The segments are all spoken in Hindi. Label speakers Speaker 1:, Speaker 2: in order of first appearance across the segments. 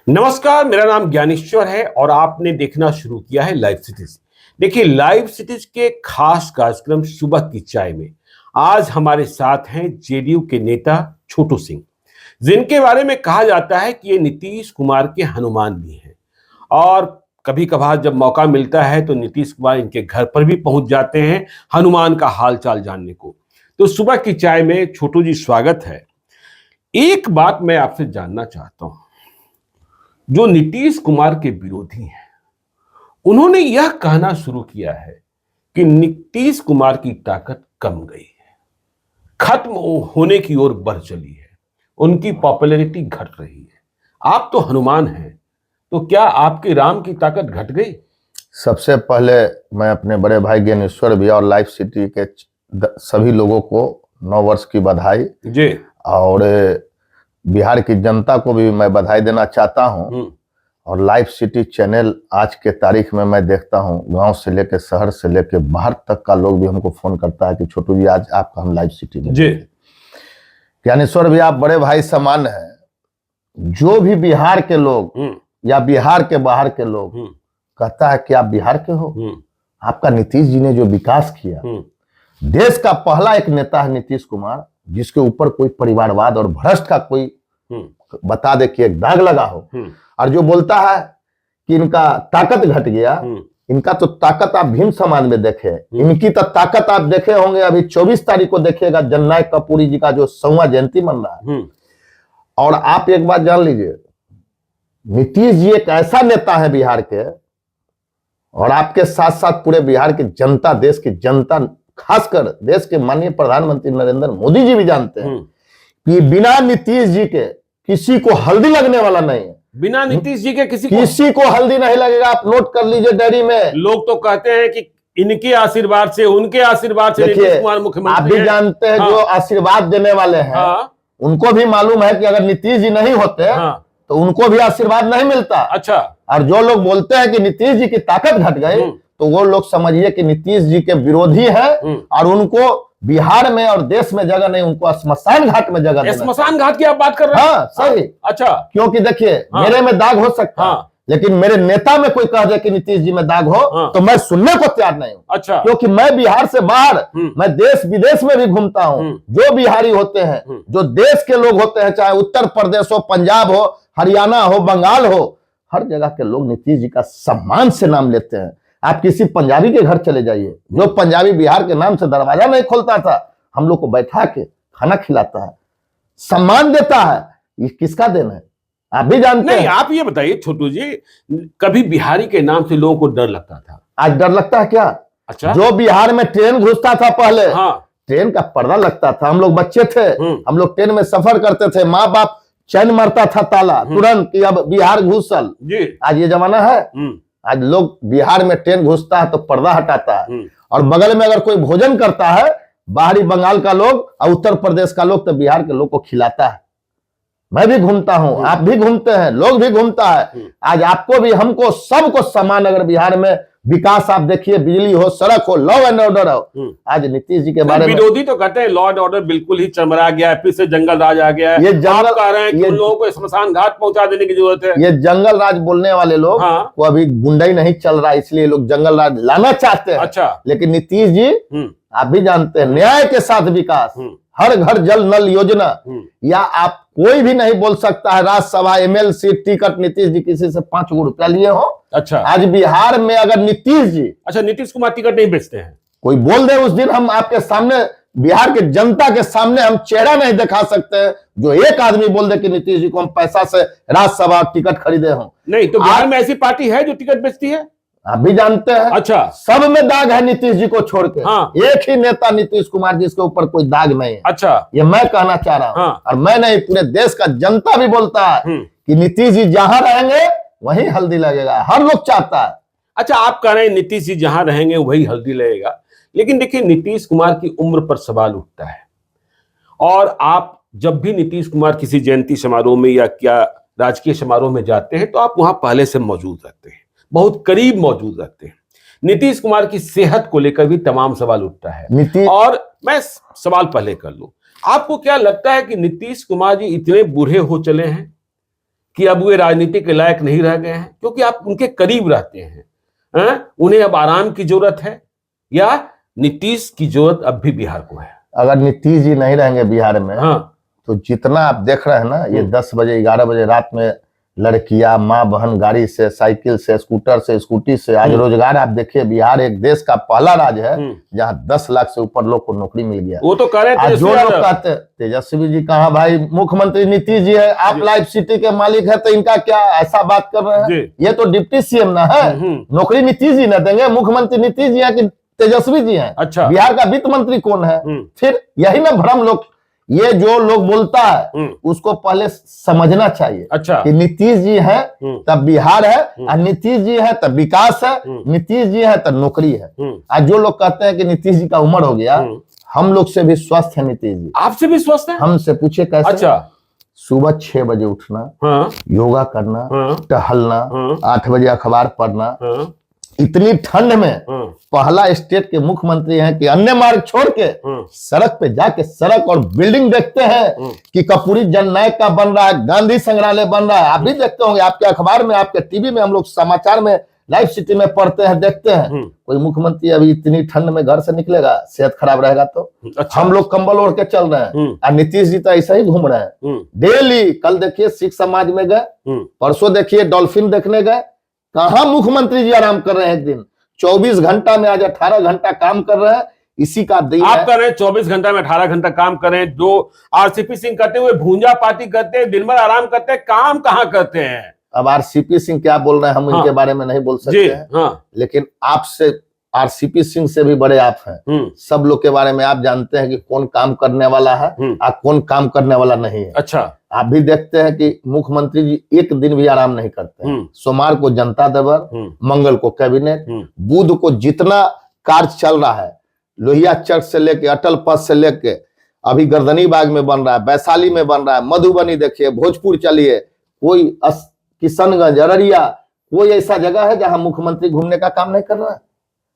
Speaker 1: नमस्कार, मेरा नाम ज्ञानेश्वर है और आपने देखना शुरू किया है लाइव सिटीज। देखिए, लाइव सिटीज के खास कार्यक्रम सुबह की चाय में आज हमारे साथ हैं जेडीयू के नेता छोटू सिंह, जिनके बारे में कहा जाता है कि ये नीतीश कुमार के हनुमान भी हैं। और कभी कभार जब मौका मिलता है तो नीतीश कुमार इनके घर पर भी पहुंच जाते हैं हनुमान का हालचाल जानने को। तो सुबह की चाय में छोटू जी, स्वागत है। एक बात मैं आपसे जानना चाहता हूं, जो नीतीश कुमार के विरोधी हैं उन्होंने यह कहना शुरू किया है कि नीतीश कुमार की ताकत कम गई है, खत्म होने की ओर बढ़ चली है, उनकी पॉपुलैरिटी घट रही है। आप तो हनुमान हैं, तो क्या आपके राम की ताकत घट गई?
Speaker 2: सबसे पहले मैं अपने बड़े भाई ज्ञानेश्वर भैया और लाइव सिटी के सभी लोगों को 9 वर्ष की बधाई
Speaker 1: जी,
Speaker 2: और बिहार की जनता को भी मैं बधाई देना चाहता हूं। और लाइव सिटी चैनल आज के तारीख में मैं देखता हूं, गांव से लेकर शहर से लेकर बाहर तक का लोग भी हमको फोन करता है कि छोटू जी आज आपका हम लाइव सिटी में
Speaker 1: जी।
Speaker 2: ज्ञानेश्वर भी आप बड़े भाई समान हैं। जो भी बिहार के लोग या बिहार के बाहर के लोग कहता है कि आप बिहार के हो, आपका नीतीश जी ने जो विकास किया, देश का पहला एक नेता है नीतीश कुमार जिसके ऊपर कोई परिवारवाद और भ्रष्ट का कोई बता दे कि एक दाग लगा हो। और जो बोलता है कि इनका ताकत घट गया, इनका तो ताकत आप भीम समाज में देखे, इनकी तो ताकत आप देखे होंगे अभी 24 तारीख को देखिएगा जननायक कपूरी जी का जो 100वां जयंती मन रहा है। और आप एक बात जान लीजिए, नीतीश जी एक ऐसा नेता है बिहार के, और आपके साथ साथ पूरे बिहार की जनता, देश की जनता, खासकर देश के माननीय प्रधानमंत्री नरेंद्र मोदी जी भी जानते हैं कि बिना नीतीश जी के किसी को हल्दी लगने वाला नहीं है।
Speaker 1: बिना नीतीश जी के किसी
Speaker 2: को हल्दी नहीं लगेगा। आप नोट कर लीजिए डायरी में।
Speaker 1: लोग तो कहते हैं कि इनके आशीर्वाद से, उनके आशीर्वाद से नीतीश कुमार मुख्यमंत्री
Speaker 2: आप भी जानते हैं। जो आशीर्वाद देने वाले हैं उनको भी मालूम है कि अगर नीतीश जी नहीं होते तो उनको भी आशीर्वाद नहीं मिलता।
Speaker 1: अच्छा।
Speaker 2: और जो लोग बोलते हैं कि नीतीश जी की ताकत घट गई, तो वो लोग समझिए कि नीतीश जी के विरोधी है और उनको बिहार में और देश में जगह नहीं, उनको स्मशान घाट में जगह देना।
Speaker 1: स्मशान घाट की आप बात कर रहे हैं?
Speaker 2: हाँ, सही।
Speaker 1: अच्छा।
Speaker 2: क्योंकि देखिए, मेरे में दाग हो सकता है, लेकिन मेरे नेता में कोई कह दे कि नीतीश जी में दाग हो तो मैं सुनने को तैयार नहीं हूँ। अच्छा। क्योंकि मैं बिहार से बाहर, मैं देश विदेश में भी घूमता हूँ। जो बिहारी होते हैं, जो देश के लोग होते हैं, चाहे उत्तर प्रदेश हो, पंजाब हो, हरियाणा हो, बंगाल हो, हर जगह के लोग नीतीश जी का सम्मान से नाम लेते हैं। आप किसी पंजाबी के घर चले जाइए, जो पंजाबी बिहार के नाम से दरवाजा नहीं खोलता था, हम लोग को बैठा के खाना खिलाता है, सम्मान देता है। ये किसका देन है? आप भी जानते हैं।
Speaker 1: आप ये बताइए छोटू जी, कभी बिहारी के नाम से लोगों को डर लगता था?
Speaker 2: आज डर लगता है क्या?
Speaker 1: अच्छा।
Speaker 2: जो बिहार में ट्रेन घुसता था पहले, ट्रेन का पर्दा लगता था, हम लोग बच्चे थे, हम लोग ट्रेन में सफर करते थे, माँ बाप चैन मारता था ताला तुरंत कि अब बिहार घुसल। आज ये जमाना है। आज लोग बिहार में ट्रेन घुसता है तो पर्दा हटाता है, और बगल में अगर कोई भोजन करता है, बाहरी बंगाल का लोग और उत्तर प्रदेश का लोग, तो बिहार के लोग को खिलाता है। मैं भी घूमता हूं, आप भी घूमते हैं, लोग भी घूमता है। आज आपको भी, हमको, सबको समान अगर बिहार में विकास आप देखिए, बिजली हो, सड़क हो, लॉ एंड ऑर्डर हो। आज नीतीश जी के बारे में
Speaker 1: विरोधी तो कहते हैं लॉ एंड ऑर्डर बिल्कुल ही चरमरा गया है, फिर से जंगल राज आ गया है।
Speaker 2: ये जंगल
Speaker 1: कह रहे हैं कि उन लोगों को स्मशान घाट पहुंचा देने की जरूरत है।
Speaker 2: ये जंगल राज बोलने वाले लोग वो अभी गुंडाई नहीं चल रहा, इसलिए लोग जंगल राज लाना चाहते हैं।
Speaker 1: अच्छा।
Speaker 2: लेकिन नीतीश जी, आप भी जानते हैं, न्याय के साथ विकास, हर घर जल नल योजना, या आप कोई भी नहीं बोल सकता है राज्यसभा एमएलसी टिकट नीतीश जी किसी से 5 रुपया लिए हो। अच्छा। आज बिहार में अगर नीतीश जी,
Speaker 1: अच्छा, नीतीश कुमार टिकट नहीं बेचते हैं,
Speaker 2: कोई बोल दे, उस दिन हम आपके सामने, बिहार के जनता के सामने हम चेहरा नहीं दिखा सकते हैं जो एक आदमी बोल दे कि नीतीश जी को हम पैसा से राज्यसभा टिकट खरीदे हों।
Speaker 1: नहीं तो बिहार में ऐसी पार्टी है जो टिकट बेचती है?
Speaker 2: आप भी जानते हैं।
Speaker 1: अच्छा।
Speaker 2: सब में दाग है नीतीश जी को छोड़ के। एक ही नेता नीतीश कुमार जिसके ऊपर कोई दाग नहीं है।
Speaker 1: अच्छा।
Speaker 2: ये मैं कहना चाह रहा हूं। और मैं नहीं, पूरे देश का जनता भी बोलता है कि नीतीश जी जहां रहेंगे वहीं हल्दी लगेगा, हर लोग चाहता है।
Speaker 1: अच्छा, आप कह रहे हैं नीतीश जी जहां रहेंगे वही हल्दी लगेगा, लेकिन देखिए नीतीश कुमार की उम्र पर सवाल उठता है। और आप जब भी नीतीश कुमार किसी जयंती समारोह में या क्या राजकीय समारोह में जाते हैं तो आप वहां पहले से मौजूद रहते हैं, बहुत करीब मौजूद रहते हैं। नीतीश कुमार की सेहत को लेकर भी तमाम सवाल उठता है। और मैं सवाल पहले कर लूं, आपको क्या लगता है कि नीतीश कुमार जी इतने बूढ़े हो चले हैं कि अब वे राजनीति के लायक नहीं रह गए हैं, क्योंकि आप उनके करीब रहते हैं? उन्हें अब आराम की जरूरत है या नीतीश की जरूरत अब भी बिहार को है?
Speaker 2: अगर नीतीश जी नहीं रहेंगे बिहार में,
Speaker 1: हाँ,
Speaker 2: तो जितना आप देख रहे हैं ना, ये 10 बजे 11 बजे रात में लड़कियां, माँ बहन गाड़ी से, साइकिल से, स्कूटर से, स्कूटी से, आज रोजगार आप देखिए, बिहार एक देश का पहला राज्य है जहां 10 लाख से ऊपर लोग को नौकरी मिल गया।
Speaker 1: वो तो कह रहे
Speaker 2: हैं, जो लोग कहते हैं तेजस्वी जी कहाँ, भाई मुख्यमंत्री नीतीश जी है, आप लाइफ सिटी के मालिक है, तो इनका क्या ऐसा बात कर रहे हैं? ये तो डिप्टी सीएम ना है, नौकरी नीतीश जी न देंगे? मुख्यमंत्री नीतीश जी है कि तेजस्वी जी हैं?
Speaker 1: अच्छा,
Speaker 2: बिहार का वित्त मंत्री कौन है? फिर यही ना भ्रम लोग, ये जो लोग बोलता है उसको पहले समझना चाहिए।
Speaker 1: अच्छा,
Speaker 2: कि नीतीश जी है तब बिहार है, और नीतीश जी है तब विकास है, नीतीश जी है तब नौकरी है। आज जो लोग कहते हैं कि नीतीश जी का उम्र हो गया, हम लोग से भी स्वस्थ है नीतीश जी।
Speaker 1: आपसे भी स्वस्थ है?
Speaker 2: हमसे पूछे कैसे?
Speaker 1: अच्छा,
Speaker 2: सुबह 6 बजे उठना, योगा करना, टहलना, 8 बजे अखबार पढ़ना, इतनी ठंड में पहला स्टेट के मुख्यमंत्री हैं कि अन्य मार्ग छोड़ के सड़क पे जाके सड़क और बिल्डिंग देखते हैं कि कपूरी जननायक का बन रहा है, गांधी संग्रहालय बन रहा है। आप भी देखते होंगे, आपके अखबार में, आपके टीवी में, हम लोग समाचार में, लाइव सिटी में पढ़ते हैं, देखते हैं। कोई मुख्यमंत्री अभी इतनी ठंड में घर से निकलेगा? सेहत खराब रहेगा तो। अच्छा। हम लोग कंबल ओढ़ के चल रहे हैं, और नीतीश जी तो ऐसा ही घूम रहे हैं डेली। कल देखिए सिख समाज में गए, परसों देखिए डॉल्फिन देखने गए। कहां मुख्यमंत्री जी आराम कर रहे हैं? एक दिन 24 घंटा में आज 18 घंटा काम कर रहे हैं, इसी का दिन
Speaker 1: आप कर रहे हैं 24 घंटा में 18 घंटा काम कर रहे हैं। जो आरसीपी सिंह करते हुए भूंजा पार्टी करते हैं, दिन भर आराम करते हैं, काम कहां करते हैं?
Speaker 2: अब आरसीपी सिंह क्या बोल रहे हैं हम इनके बारे में नहीं बोल सकते हैं, लेकिन आपसे, आरसीपी सिंह से भी बड़े आप हैं। सब लोग के बारे में आप जानते हैं कि कौन काम करने वाला है और कौन काम करने वाला नहीं है।
Speaker 1: अच्छा,
Speaker 2: आप भी देखते हैं कि मुख्यमंत्री जी एक दिन भी आराम नहीं करते हैं। सोमवार को जनता दरबार, मंगल को कैबिनेट, बुध को जितना कार्य चल रहा है, लोहिया चर्च से लेके, अटल पथ से लेके, अभी गर्दनी बाग में बन रहा है, वैशाली में बन रहा है, मधुबनी देखिए, भोजपुर चलिए, कोई किशनगंज, अररिया, कोई ऐसा जगह है जहां मुख्यमंत्री घूमने का काम नहीं कर रहा है?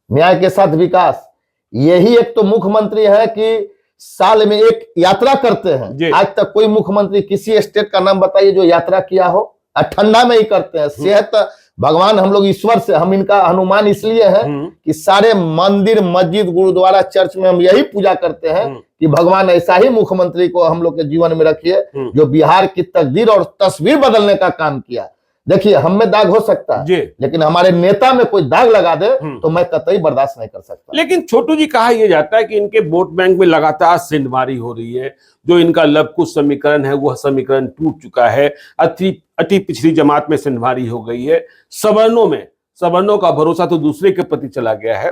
Speaker 2: न्याय के साथ विकास, यही एक तो मुख्यमंत्री है कि साल में एक यात्रा करते हैं। आज तक कोई मुख्यमंत्री किसी स्टेट का नाम बताइए जो यात्रा किया हो? ठंडा में ही करते हैं। सेहत भगवान, हम लोग ईश्वर से, हम इनका हनुमान इसलिए है कि सारे मंदिर, मस्जिद, गुरुद्वारा, चर्च में हम यही पूजा करते हैं कि भगवान ऐसा ही मुख्यमंत्री को हम लोग के जीवन में रखिए जो बिहार की तकदीर और तस्वीर बदलने का काम किया। देखिए, हम में दाग हो सकता है, लेकिन हमारे नेता में कोई दाग लगा दे तो मैं कतई बर्दाश्त नहीं कर सकता।
Speaker 1: लेकिन छोटू जी, कहा यह जाता है कि इनके वोट बैंक में लगातार सेंधमारी हो रही है। जो इनका लवकुश समीकरण है, वह समीकरण टूट चुका है। अति पिछड़ी जमात में सेंधमारी हो गई है। सवर्णों का भरोसा तो दूसरे के प्रति चला गया है।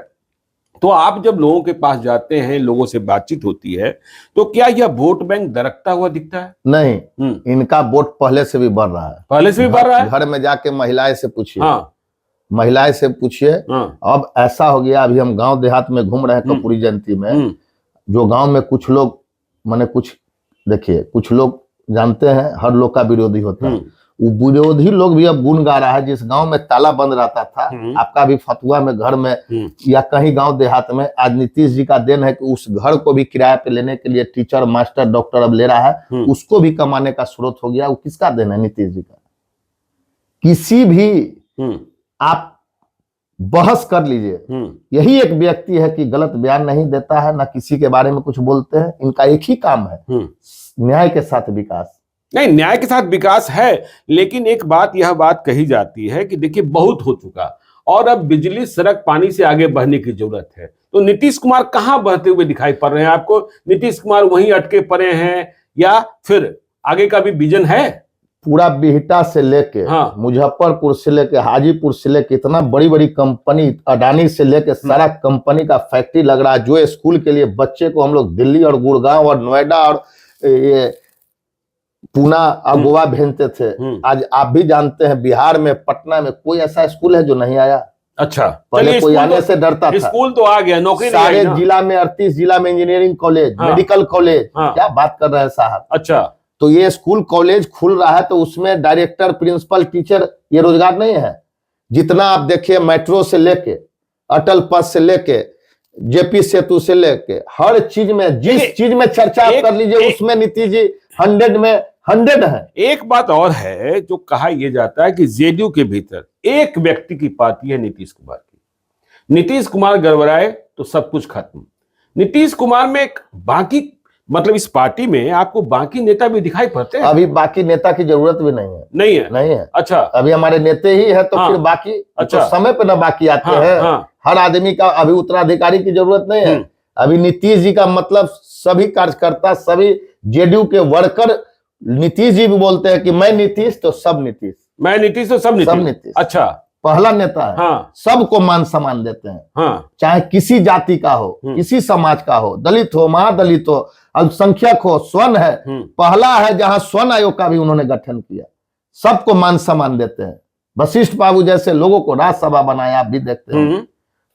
Speaker 1: तो आप जब लोगों के पास जाते हैं, लोगों से बातचीत होती है, तो क्या यह वोट बैंक दरकता हुआ दिखता है?
Speaker 2: नहीं, इनका वोट पहले से भी बढ़ रहा है।
Speaker 1: पहले से भी बढ़ रहा है?
Speaker 2: घर में जाके महिलाएं से पूछिए, महिलाएं से पूछिए। अब ऐसा हो गया, अभी हम गांव देहात में घूम रहे हैं कपूरी जयंती में, जो गांव में कुछ लोग, माने कुछ देखिए, कुछ लोग जानते हैं हर लोग का विरोधी होता है, वो विरोधी लोग भी अब गुण गा रहा है। जिस गांव में ताला बंद रहता था, आपका भी फतुआ में, घर में या कहीं गांव देहात में, आज नीतीश जी का देन है कि उस घर को भी किराए पे लेने के लिए टीचर, मास्टर, डॉक्टर अब ले रहा है, उसको भी कमाने का स्रोत हो गया। वो किसका देन है? नीतीश जी का। किसी भी आप बहस कर लीजिए, यही एक व्यक्ति है कि गलत बयान नहीं देता है, ना किसी के बारे में कुछ बोलते हैं। इनका एक ही काम है, न्याय के साथ विकास।
Speaker 1: नहीं, न्याय के साथ विकास है, लेकिन एक बात, यह बात कही जाती है कि देखिए, बहुत हो चुका और अब बिजली, सड़क, पानी से आगे बढ़ने की जरूरत है। तो नीतीश कुमार कहां बढ़ते हुए दिखाई पड़ रहे हैं आपको? नीतीश कुमार वहीं अटके पड़े हैं या फिर आगे का भी विजन है?
Speaker 2: पूरा बिहटा से लेके, मुजफ्फरपुर से लेके, हाजीपुर से लेके, इतना बड़ी बड़ी कंपनी, अडानी से लेके, सारा कंपनी का फैक्ट्री लग रहा है। जो स्कूल के लिए बच्चे को हम लोग दिल्ली और गुड़गांव और नोएडा और ये पूना और गोवा भेजते थे, आज आप भी जानते हैं बिहार में, पटना में कोई ऐसा स्कूल है जो नहीं आया।
Speaker 1: अच्छा,
Speaker 2: पहले कोई आने से डरता था,
Speaker 1: स्कूल तो आ गया, नौकरी
Speaker 2: सारे जिला में 38 जिला में इंजीनियरिंग कॉलेज, मेडिकल कॉलेज, क्या बात कर रहे हैं साहब।
Speaker 1: अच्छा,
Speaker 2: तो ये स्कूल कॉलेज खुल रहा है, तो उसमें डायरेक्टर, प्रिंसिपल, टीचर, ये रोजगार नहीं है। जितना आप देखिए, मेट्रो से लेके, अटल पथ से लेके, जेपी सेतु से लेके, हर चीज में, जिस चीज में चर्चा आप कर लीजिए, उसमें नीतीश जी 100 में 100 है।
Speaker 1: एक बात और है जो कहा यह जाता है कि जेडीयू के भीतर एक व्यक्ति की पार्टी है नीतीश कुमार की। नीतीश कुमार गड़बड़ाए तो सब कुछ खत्म। नीतीश कुमार में एक बाकी मतलब इस पार्टी में आपको बाकी नेता भी दिखाई पड़ते हैं?
Speaker 2: अभी बाकी नेता की जरूरत भी नहीं है।
Speaker 1: नहीं है?
Speaker 2: नहीं है।
Speaker 1: अच्छा,
Speaker 2: अभी हमारे नेता ही है तो
Speaker 1: हाँ,
Speaker 2: फिर बाकी
Speaker 1: अच्छा,
Speaker 2: तो समय पे ना बाकी आते
Speaker 1: हाँ,
Speaker 2: हैं।
Speaker 1: हाँ,
Speaker 2: हर आदमी का अभी उत्तराधिकारी की जरूरत नहीं है। अभी नीतीश जी का मतलब सभी कार्यकर्ता, सभी जेडीयू के वर्कर नीतीश जी भी बोलते हैं कि मैं नीतीश तो सब नीतीश,
Speaker 1: मैं नीतीश तो सब नीतीश। अच्छा,
Speaker 2: पहला नेता है।
Speaker 1: हाँ,
Speaker 2: सबको मान सम्मान देते हैं।
Speaker 1: हाँ,
Speaker 2: चाहे किसी जाति का हो, किसी समाज का हो, दलित हो, महादलित हो, अल्पसंख्यक हो, स्वर्ण है। पहला है जहां स्वर्ण आयोग का भी उन्होंने गठन किया। सबको मान सम्मान देते हैं। वशिष्ठ बाबू जैसे लोगों को राज्यसभा बनाया, आप भी देखते हैं।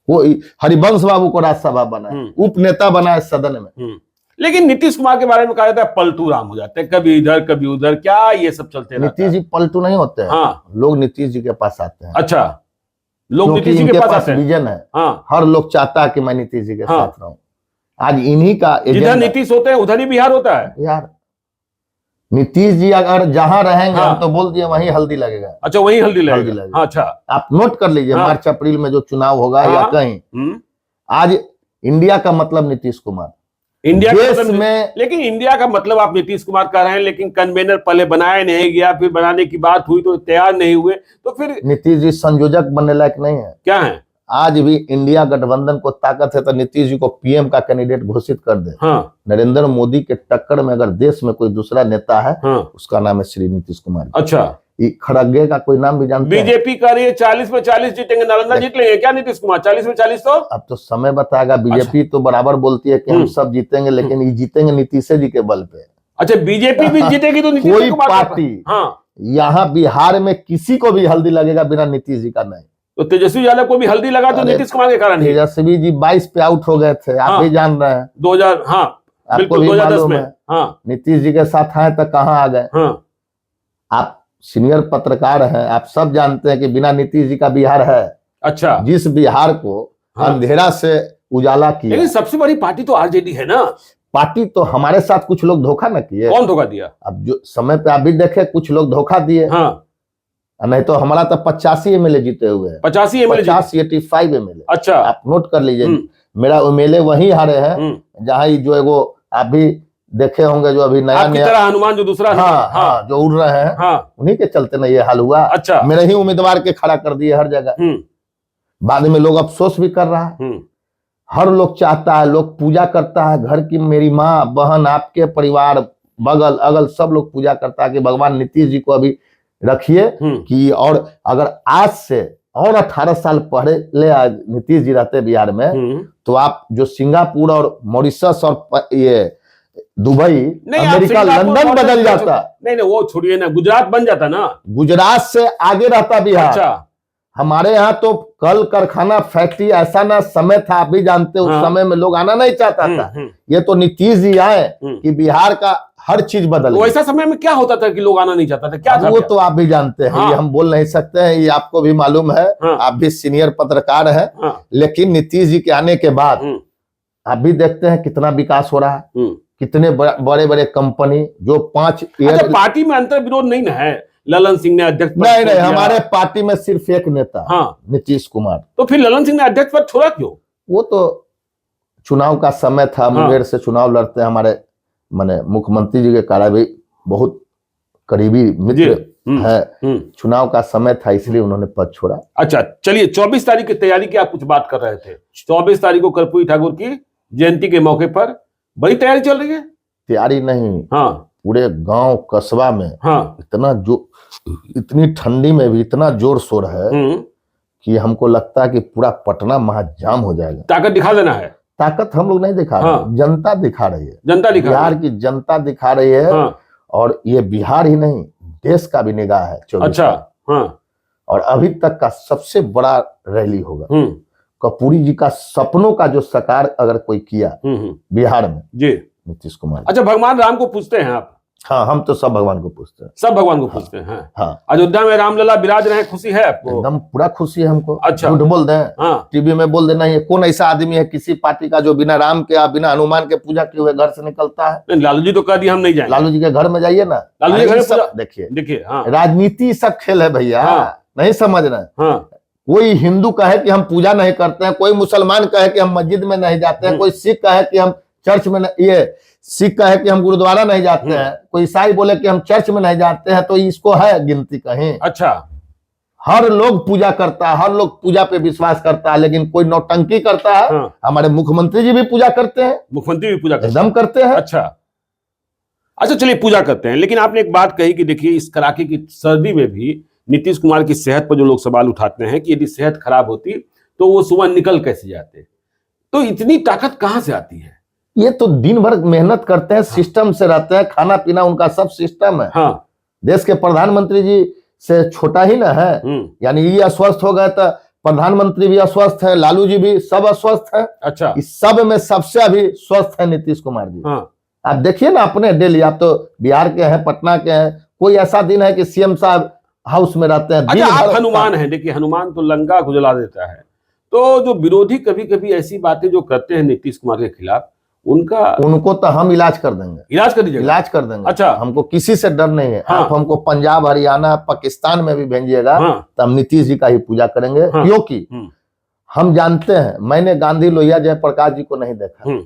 Speaker 2: वो हरिवंश बाबू को राज्यसभा बनाया, उप नेता बनाया सदन में।
Speaker 1: लेकिन नीतीश कुमार के बारे में कहा जाता है पलटू राम हो जाते हैं, कभी इधर कभी उधर, क्या ये सब चलते रहता है?
Speaker 2: नीतीश जी पलटू नहीं होते हैं।
Speaker 1: हाँ,
Speaker 2: लोग नीतीश जी के पास आते हैं।
Speaker 1: अच्छा, लोग नीतीश जी के पास आते हैं।
Speaker 2: विजन है।
Speaker 1: हाँ,
Speaker 2: हर लोग चाहता है कि मैं नीतीश जी के साथ रहूं। आज इन्हीं का
Speaker 1: जिधर नीतीश होते हैं उधर ही बिहार होता है
Speaker 2: यार। नीतीश जी अगर जहां रहेंगे, हम तो बोल दिए वहीं हल्दी लगेगा।
Speaker 1: अच्छा, वहीं हल्दी लगेगा। हाँ, अच्छा,
Speaker 2: आप नोट कर लीजिए। मार्च अप्रैल में जो चुनाव होगा या कहीं, आज इंडिया का मतलब नीतीश कुमार,
Speaker 1: इंडिया
Speaker 2: देश
Speaker 1: मतलब
Speaker 2: में।
Speaker 1: लेकिन इंडिया का मतलब आप नीतीश कुमार कह रहे हैं, लेकिन कन्वेनर पहले बनाया नहीं गया, फिर बनाने की बात हुई तो तैयार नहीं हुए, तो फिर
Speaker 2: नीतीश जी संयोजक बनने लायक नहीं है।
Speaker 1: क्या है?
Speaker 2: आज भी इंडिया गठबंधन को ताकत है तो नीतीश जी को पीएम का कैंडिडेट घोषित कर दे।
Speaker 1: हाँ,
Speaker 2: नरेंद्र मोदी के टक्कर में अगर देश में कोई दूसरा नेता है, उसका नाम है श्री नीतीश कुमार।
Speaker 1: अच्छा,
Speaker 2: खड़गे का कोई नाम भी जानते हैं?
Speaker 1: बीजेपी कर रही है 40 में 40 जीतेंगे, नालंदा जीत लेंगे क्या नीतीश कुमार? 40 में 40 तो
Speaker 2: अब तो समय बताएगा। बीजेपी तो बराबर बोलती है कि हम सब जीतेंगे, लेकिन ये जीतेंगे नीतीश जी के बल पे।
Speaker 1: अच्छा, बीजेपी भी जीतेगी तो नीतीश
Speaker 2: कोई
Speaker 1: कुमार
Speaker 2: पार्टी यहाँ बिहार में किसी को भी हल्दी लगेगा बिना नीतीश जी का नहीं।
Speaker 1: तो तेजस्वी यादव को भी हल्दी लगा तो नीतीश कुमार के कारण ही।
Speaker 2: तेजस्वी जी 22 पे आउट हो गए थे, आप भी जान रहे हैं।
Speaker 1: 2000, हाँ,
Speaker 2: आपको भी मालूम है। नीतीश जी के साथ आए तो कहाँ आ गए। आप सीनियर पत्रकार हैं, आप सब जानते हैं कि बिना नीतीश जी का बिहार है।
Speaker 1: अच्छा,
Speaker 2: जिस बिहार को अंधेरा से उजाला किया।
Speaker 1: लेकिन सबसे बड़ी पार्टी तो आरजेडी है ना।
Speaker 2: पार्टी तो हमारे साथ कुछ लोग धोखा न किए।
Speaker 1: कौन धोखा दिया?
Speaker 2: अब जो समय पे आप भी देखे, कुछ लोग धोखा दिए। नहीं तो हमारा तो 85 एमएलए जीते हुए हैं।
Speaker 1: 85 एमएलए,
Speaker 2: 85 एमएलए।
Speaker 1: अच्छा,
Speaker 2: आप नोट कर लीजिए। मेरा एमएलए वही हारे हैं जहां जो एगो आप भी देखे होंगे, जो अभी नया
Speaker 1: नया हनुमान जो दूसरा
Speaker 2: जो उड़ रहे हैं, उन्हीं के चलते ना ये हाल हुआ।
Speaker 1: अच्छा,
Speaker 2: मेरे ही उम्मीदवार के खड़ा कर दिए हर जगह। बाद में लोग अफसोस भी कर रहा है। हर लोग चाहता है, लोग पूजा करता है, घर की मेरी माँ बहन, आपके परिवार, बगल अगल सब लोग पूजा करता है कि भगवान नीतीश जी को अभी रखिए कि, और अगर आज से और 18 साल पहले नीतीश जी रहते बिहार में, तो आप जो सिंगापुर और मॉरिशस और ये दुबई, अमेरिका, लंदन बदल जाता।
Speaker 1: नहीं, वो छोड़िए ना, गुजरात बन जाता ना। गुजरात
Speaker 2: से आगे रहता बिहार।
Speaker 1: अच्छा,
Speaker 2: हमारे यहाँ तो कल कारखाना फैक्ट्री ऐसा ना समय था, आप भी जानते हैं। उस समय में लोग आना नहीं चाहता था। ये तो नीतीश जी आए कि बिहार का हर चीज बदल गई।
Speaker 1: वैसा समय में क्या होता था कि लोग आना नहीं चाहता था? क्या था?
Speaker 2: वो तो आप भी जानते हैं। ये हम बोल नहीं सकते हैं, ये आपको भी मालूम है। आप भी सीनियर पत्रकार हैं। लेकिन नीतीश जी के आने के बाद आप भी देखते हैं कितना विकास हो रहा है। कितने बड़े बड़े कंपनी जो 5
Speaker 1: पार्टी में अंतर विरोध नहीं ना है। ललन सिंह ने अध्यक्ष पद
Speaker 2: नहीं, हमारे पार्टी में सिर्फ एक नेता, नीतीश कुमार।
Speaker 1: तो फिर ललन सिंह ने अध्यक्ष पद छोड़ा क्यों?
Speaker 2: वो तो चुनाव का समय था। मुंगेर से चुनाव लड़ते हैं हमारे माने मुख्यमंत्री जी के कार्य भी बहुत करीबी मित्र है। चुनाव का समय था, इसलिए उन्होंने पद छोड़ा।
Speaker 1: अच्छा, चलिए 24 तारीख की तैयारी की आप कुछ बात कर रहे थे। 24 तारीख को कर्पूरी ठाकुर की जयंती के मौके पर बड़ी तैयारी चल रही है।
Speaker 2: तैयारी नहीं, पूरे गांव कस्बा में इतनी ठंडी में भी इतना जोर शोर है कि हमको लगता है कि पूरा पटना महाजाम हो जाएगा।
Speaker 1: ताकत दिखा देना है।
Speaker 2: ताकत हम लोग नहीं दिखा रहे, जनता दिखा रही है।
Speaker 1: बिहार
Speaker 2: की जनता दिखा रही है। और ये बिहार ही नहीं, देश का भी निगाह है।
Speaker 1: अच्छा,
Speaker 2: और अभी तक का सबसे बड़ा रैली होगा। कर्पूरी जी का सपनों का जो साकार अगर कोई किया बिहार में, जी, नीतीश कुमार।
Speaker 1: अच्छा, भगवान राम को पूछते हैं आप?
Speaker 2: हाँ, हम तो सब भगवान को पूछते हैं।
Speaker 1: सब भगवान को पूछते हैं।
Speaker 2: हाँ,
Speaker 1: अयोध्या में रामलला विराज रहे हैं, खुशी है आपको?
Speaker 2: एकदम पूरा खुशी है हमको।
Speaker 1: अच्छा।
Speaker 2: झूठ बोल दें,
Speaker 1: हाँ।
Speaker 2: टीवी में बोल देना, ये कौन ऐसा आदमी है किसी पार्टी का जो बिना राम के या बिना हनुमान के पूजा किए हुए घर से निकलता है?
Speaker 1: लालू जी तो कह दिया हम नहीं जाएंगे।
Speaker 2: लालू जी के घर में जाइए ना,
Speaker 1: लालू जी के घर में पूजा-
Speaker 2: देखिए
Speaker 1: देखिए। हाँ
Speaker 2: राजनीति सब खेल है भैया।
Speaker 1: हाँ।
Speaker 2: नहीं समझ रहे?
Speaker 1: हाँ।
Speaker 2: कोई हिंदू कहे कि हम पूजा नहीं करते हैं, कोई मुसलमान कहे कि हम मस्जिद में नहीं जाते हैं, कोई सिख कहे कि हम चर्च में ये सिख कहे कि हम गुरुद्वारा नहीं जाते हैं, कोई ईसाई बोले कि हम चर्च में नहीं जाते हैं, तो इसको है गिनती कहीं?
Speaker 1: अच्छा।
Speaker 2: हर लोग पूजा करता है, हर लोग पूजा पे विश्वास करता है, लेकिन कोई नौटंकी करता है।
Speaker 1: हाँ।
Speaker 2: हमारे मुख्यमंत्री जी भी पूजा करते हैं,
Speaker 1: मुख्यमंत्री भी पूजा करते हैं?
Speaker 2: एकदम करते हैं।
Speaker 1: अच्छा अच्छा, चलिए पूजा करते हैं, लेकिन आपने एक बात कही कि देखिए इस कड़ाके की सर्दी में भी नीतीश कुमार की सेहत पर जो लोग सवाल उठाते हैं कि यदि सेहत खराब होती तो वो सुबह निकल कैसे जाते, तो इतनी ताकत कहां से आती है?
Speaker 2: ये तो दिन भर मेहनत करते हैं, सिस्टम से रहते हैं, खाना पीना उनका सब सिस्टम है।
Speaker 1: हाँ।
Speaker 2: देश के प्रधानमंत्री जी से छोटा ही ना है, यानी ये अस्वस्थ हो गए तो प्रधानमंत्री भी अस्वस्थ है, लालू जी भी, सब अस्वस्थ है।
Speaker 1: अच्छा।
Speaker 2: इस सब में सबसे अभी स्वस्थ है नीतीश कुमार जी।
Speaker 1: हाँ।
Speaker 2: आप देखिए ना अपने डेली, आप तो बिहार के हैं, पटना के हैं, कोई ऐसा दिन है कि सीएम साहब हाउस में रहते हैं?
Speaker 1: अच्छा, आप हनुमान हैं, देखिए हनुमान तो लंका गुजला देता है, तो जो विरोधी कभी कभी ऐसी बातें जो करते हैं नीतीश कुमार के खिलाफ,
Speaker 2: उनको तो हम इलाज कर देंगे।
Speaker 1: इलाज कर दीजिएगा?
Speaker 2: इलाज कर देंगे।
Speaker 1: अच्छा।
Speaker 2: हमको किसी से डर नहीं है।
Speaker 1: हाँ।
Speaker 2: आप हमको पंजाब, हरियाणा, पाकिस्तान में भी भेजिएगा।
Speaker 1: हाँ।
Speaker 2: तो हम नीतीश जी का ही पूजा करेंगे।
Speaker 1: हाँ।
Speaker 2: क्योंकि हम जानते हैं, मैंने गांधी, लोहिया, जयप्रकाश जी को नहीं देखा।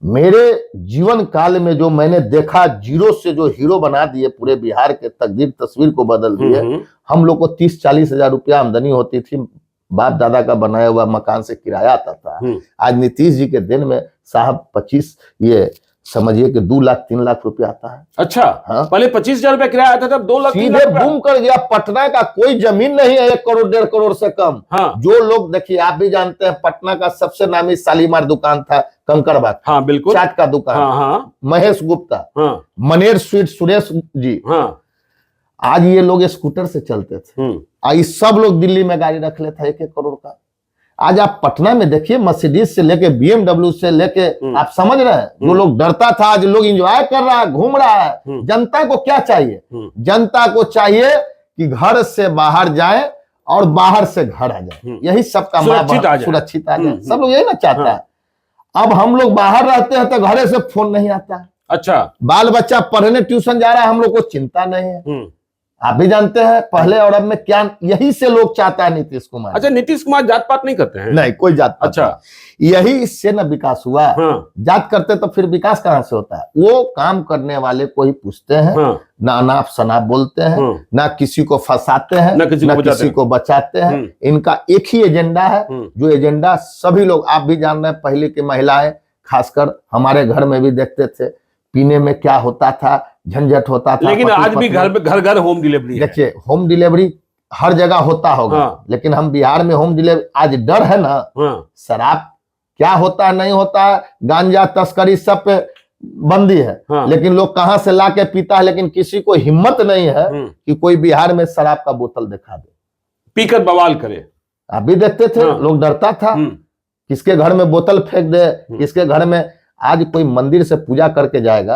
Speaker 2: मेरे जीवन काल में जो मैंने देखा, जीरो से जो हीरो बना दिए, पूरे बिहार के तकदीर तस्वीर को बदल दिए। हम लोग को 30-40 हजार रुपया आमदनी होती थी, बाप दादा का बनाया हुआ मकान से किराया आता था। आज नीतीश जी के दिन में साहब 25, ये समझिए कि 2 लाख 3 लाख रुपया आता है।
Speaker 1: अच्छा।
Speaker 2: हाँ?
Speaker 1: पहले 25,000 रुपया किराया आता था, 2 लाख 3
Speaker 2: सीधे
Speaker 1: लाख
Speaker 2: बूम कर गया। पटना का कोई जमीन नहीं है 1 करोड़ 1.5 करोड़ से कम।
Speaker 1: हाँ।
Speaker 2: जो लोग, देखिए आप भी जानते हैं, पटना का सबसे नामी शालीमार दुकान था कंकड़बाग।
Speaker 1: हाँ बिल्कुल,
Speaker 2: चाट का दुकान।
Speaker 1: हाँ हाँ।
Speaker 2: महेश गुप्ता।
Speaker 1: हाँ।
Speaker 2: मनेर स्वीट सुरेश जी।
Speaker 1: हाँ।
Speaker 2: आज ये लोग स्कूटर से चलते थे, आज सब लोग दिल्ली में गाड़ी रख लेता है 1-1 करोड़ का। आज आप पटना में देखिए, मर्सिडीज से लेके BMW से लेके, आप समझ रहे हैं, जो लोग डरता था आज लोग एंजॉय कर रहा है, घूम रहा है। जनता को क्या चाहिए? जनता को चाहिए कि घर से बाहर जाए और बाहर से घर आ जाए, यही सबका
Speaker 1: सुरक्षित आ
Speaker 2: जाए। सब लोग यही ना चाहता है। अब हम लोग बाहर रहते हैं तो घरे से फोन नहीं आता।
Speaker 1: अच्छा।
Speaker 2: बाल बच्चा पढ़ने ट्यूशन जा रहा है, हम लोग को चिंता नहीं है। आप भी जानते हैं पहले और अब में क्या, यही से लोग चाहता है नीतीश कुमार।
Speaker 1: अच्छा, नीतीश कुमार जात पात नहीं करते हैं?
Speaker 2: नहीं, कोई जात पात।
Speaker 1: अच्छा।
Speaker 2: यही इससे ना विकास हुआ।
Speaker 1: हाँ।
Speaker 2: जात करते तो फिर विकास कहां से होता है? वो काम करने वाले को ही पूछते हैं।
Speaker 1: हाँ।
Speaker 2: ना अनाप शनाप बोलते हैं, ना किसी को फंसाते हैं,
Speaker 1: ना किसी
Speaker 2: को बचाते हैं। इनका एक ही एजेंडा है, जो एजेंडा सभी लोग, आप भी जान रहे हैं, पहले की महिलाएं खासकर हमारे घर में भी देखते थे, पीने में क्या होता था, झंझट होता था।
Speaker 1: लेकिन आज भी घर होम डिलीवरी है।
Speaker 2: देखिए होम डिलीवरी हर जगह होता होगा। हाँ। लेकिन हम बिहार में होम डिलीवरी, आज डर है ना। हाँ। शराब क्या होता है नहीं होता है, गांजा तस्करी सब पे बंदी है। हाँ। लेकिन लोग कहां से ला के पीता है, लेकिन किसी को हिम्मत नहीं है कि कोई बिहार में शराब का बोतल दिखा दे, पीकर
Speaker 1: बवाल करे।
Speaker 2: आप भी देखते थे। हाँ। लोग डरता था किसके घर में बोतल फेंक दे, किसके घर में। आज कोई मंदिर से पूजा करके जाएगा,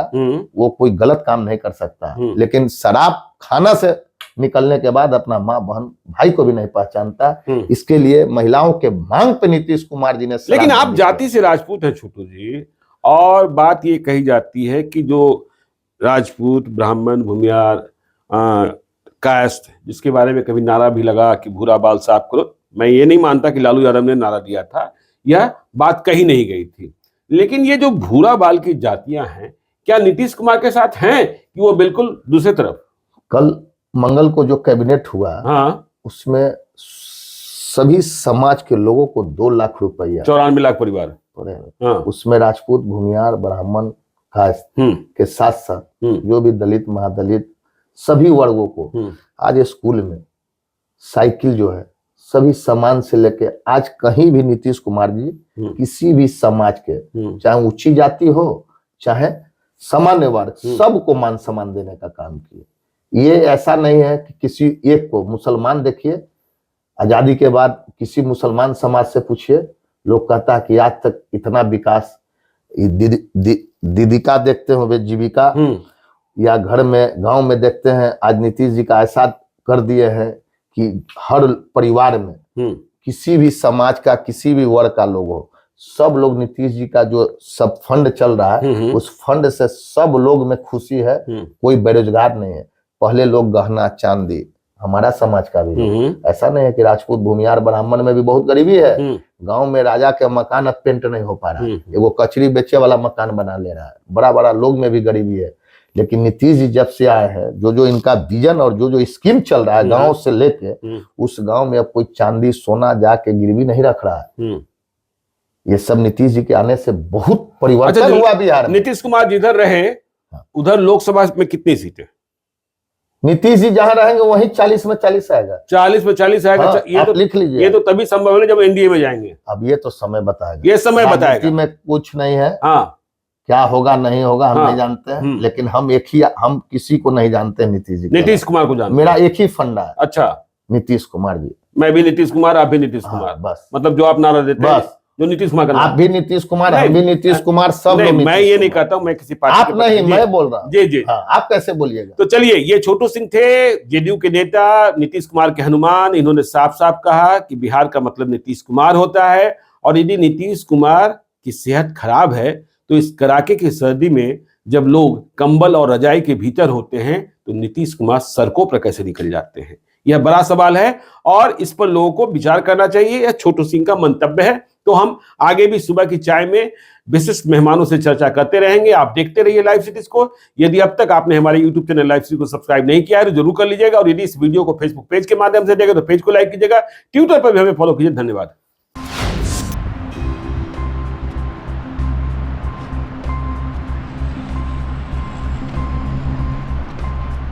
Speaker 2: वो कोई गलत काम नहीं कर सकता, लेकिन शराब खाना से निकलने के बाद अपना माँ बहन भाई को भी नहीं पहचानता। इसके लिए महिलाओं के मांग पे नीतीश कुमार जी ने।
Speaker 1: लेकिन आप जाति से राजपूत हैं छोटू जी, और बात ये कही जाती है कि जो राजपूत, ब्राह्मण, भूमियार, कास्ट, जिसके बारे में कभी नारा भी लगा कि भूरा बाल साफ करो, मैं ये नहीं मानता कि लालू यादव ने नारा दिया था, यह बात कही नहीं गई थी। लेकिन ये जो भूरा बाल की जातियां हैं, क्या नीतीश कुमार के साथ हैं कि वो बिल्कुल दूसरी तरफ? कल
Speaker 2: मंगल को जो कैबिनेट हुआ,
Speaker 1: हाँ,
Speaker 2: उसमें सभी समाज के लोगों को 2 लाख रुपया,
Speaker 1: 94 लाख परिवार,
Speaker 2: हाँ, उसमें राजपूत, भूमियार, ब्राह्मण, कास्ट के साथ साथ जो भी दलित, महादलित, सभी वर्गों को आज स्कूल में साइकिल जो है, सभी सामान से लेके, आज कहीं भी नीतीश कुमार जी किसी भी समाज के, चाहे ऊंची जाति हो चाहे सामान्य वर्ग, सबको मान सम्मान देने का काम किए। ये ऐसा नहीं है कि किसी एक को, मुसलमान देखिए, आजादी के बाद किसी मुसलमान समाज से पूछिए, लोग कहता है कि आज तक इतना विकास, दीदिका देखते हो, जीविका, या घर में गांव में देखते हैं, आज नीतीश जी का ऐसा कर दिए हैं कि हर परिवार में किसी भी समाज का, किसी भी वर्ग का लोग हो, सब लोग नीतीश जी का जो सब फंड चल रहा है उस फंड से सब लोग में खुशी है, कोई बेरोजगार नहीं है। पहले लोग गहना चांदी, हमारा समाज का भी ऐसा नहीं है कि राजपूत भूमियार ब्राह्मण में भी बहुत गरीबी है। गांव में राजा के मकान अब पेंट नहीं हो पा रहा है, वो कचरी बेचे वाला मकान बना ले रहा है, बड़ा बड़ा लोग में भी गरीबी है। लेकिन नीतीश जी जब से आए हैं, जो जो इनका विजन और जो जो स्कीम चल रहा है गांव से लेके, उस गांव में अब कोई चांदी सोना जाके गिरवी नहीं रख रहा है। ये सब नीतीश जी के आने से बहुत परिवर्तन हुआ बिहार में।
Speaker 1: नीतीश कुमार जिधर रहे उधर लोकसभा में कितनी सीटें?
Speaker 2: नीतीश जी जहां रहेंगे वहीं 40 में 40 आएगा।
Speaker 1: 40 में 40 आएगा।
Speaker 2: हाँ,
Speaker 1: ये तो
Speaker 2: लिख लीजिए।
Speaker 1: ये तो तभी संभव है जब एनडीए में जाएंगे।
Speaker 2: अब ये तो समय बताएगा,
Speaker 1: ये समय बताएगा।
Speaker 2: राजनीति में कुछ नहीं है।
Speaker 1: हाँ,
Speaker 2: क्या होगा नहीं होगा हम नहीं जानते हैं, लेकिन हम किसी को नहीं जानते। नीतीश जी,
Speaker 1: नीतीश कुमार को जानते।
Speaker 2: मेरा एक ही फंडा है।
Speaker 1: अच्छा,
Speaker 2: नीतीश कुमार जी।
Speaker 1: मैं भी नीतीश कुमार, आप भी नीतीश कुमार।
Speaker 2: बस,
Speaker 1: मतलब जो आप नारा देते हैं,
Speaker 2: बस
Speaker 1: जो नीतीश कुमार का,
Speaker 2: आप भी नीतीश कुमार, हम भी नीतीश कुमार, सब
Speaker 1: नहीं, मैं ये नहीं कहता हूं, मैं किसी पार्टी
Speaker 2: आप नहीं, मैं बोल रहा हूं।
Speaker 1: जी जी,
Speaker 2: आप कैसे बोलिएगा?
Speaker 1: तो चलिए, ये छोटू सिंह थे, जेडीयू के नेता, नीतीश कुमार के हनुमान। इन्होंने साफ साफ कहा कि बिहार का मतलब नीतीश कुमार होता है, और यदि नीतीश कुमार की सेहत खराब है तो इस कड़ाके की सर्दी में जब लोग कंबल और रजाई के भीतर होते हैं तो नीतीश कुमार सड़कों पर कैसे निकल जाते हैं? यह बड़ा सवाल है और इस पर लोगों को विचार करना चाहिए। यह छोटू सिंह का मंतव्य है। तो हम आगे भी सुबह की चाय में विशिष्ट मेहमानों से चर्चा करते रहेंगे। आप देखते रहिए लाइव सिटीज को। यदि अब तक आपने हमारे यूट्यूब चैनल लाइव सिटी को सब्सक्राइब नहीं किया है तो जरूर कर लीजिएगा, और यदि इस वीडियो को फेसबुक पेज के माध्यम से देखें तो पेज को लाइक कीजिएगा, ट्विटर पर भी हमें फॉलो कीजिए। धन्यवाद।